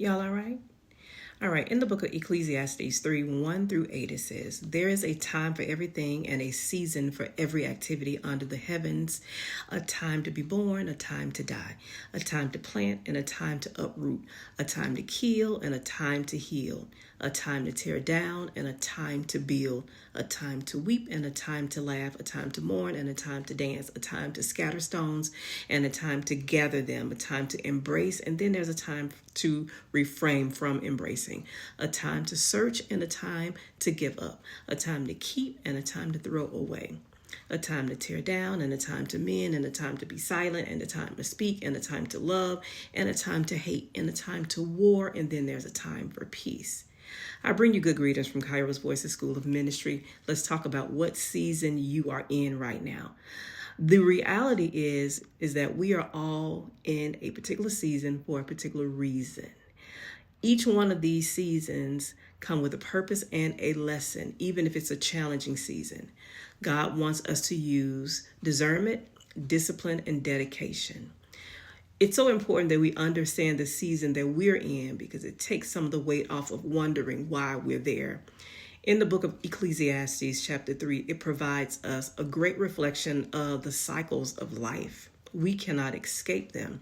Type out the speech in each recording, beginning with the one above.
Y'all all right? All right, in the book of Ecclesiastes 3 1 through 8, it says, "There is a time for everything and a season for every activity under the heavens, a time to be born, a time to die, a time to plant and a time to uproot, a time to kill and a time to heal, a time to tear down and a time to build, a time to weep and a time to laugh, a time to mourn and a time to dance, a time to scatter stones and a time to gather them, a time to embrace, and then there's a time to refrain from embracing, a time to search and a time to give up, a time to keep and a time to throw away, a time to tear down and a time to mend and a time to be silent and a time to speak and a time to love and a time to hate and a time to war, and then there's a time for peace." I bring you good greetings from Kairos Voices School of Ministry. Let's talk about what season you are in right now. The reality is that we are all in a particular season for a particular reason. Each one of these seasons come with a purpose and a lesson, even if it's a challenging season. God wants us to use discernment, discipline, and dedication. It's so important that we understand the season that we're in because it takes some of the weight off of wondering why we're there. In the book of Ecclesiastes, chapter 3, it provides us a great reflection of the cycles of life. We cannot escape them.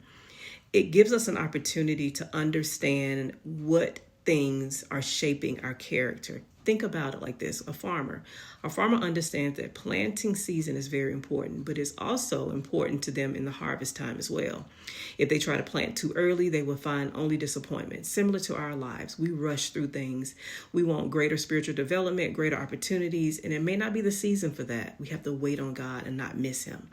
It gives us an opportunity to understand what things are shaping our character. Think about it like this. A farmer understands that planting season is very important, but it's also important to them in the harvest time as well. If they try to plant too early, they will find only disappointment. Similar to our lives, we rush through things. We want greater spiritual development, greater opportunities, and it may not be the season for that. We have to wait on God and not miss him.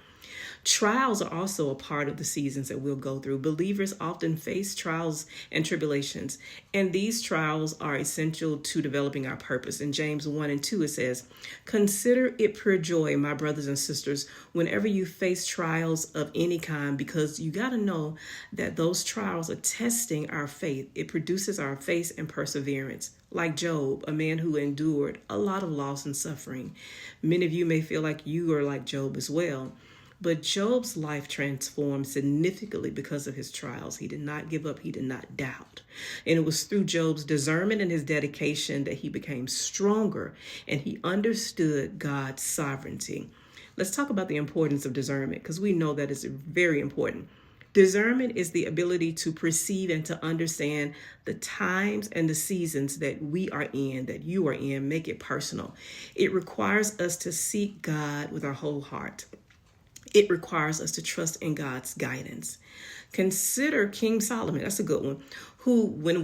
Trials are also a part of the seasons that we'll go through. Believers often face trials and tribulations, and these trials are essential to developing our purpose. In James 1 and 2, it says, "Consider it pure joy, my brothers and sisters, whenever you face trials of any kind, because you got to know that those trials are testing our faith. It produces our faith and perseverance." Like Job, a man who endured a lot of loss and suffering. Many of you may feel like you are like Job as well. But Job's life transformed significantly because of his trials. He did not give up. He did not doubt. And it was through Job's discernment and his dedication that he became stronger and he understood God's sovereignty. Let's talk about the importance of discernment because we know that it's very important. Discernment is the ability to perceive and to understand the times and the seasons that we are in, that you are in. Make it personal. It requires us to seek God with our whole heart. It requires us to trust in God's guidance. Consider King Solomon. That's a good one. Who, when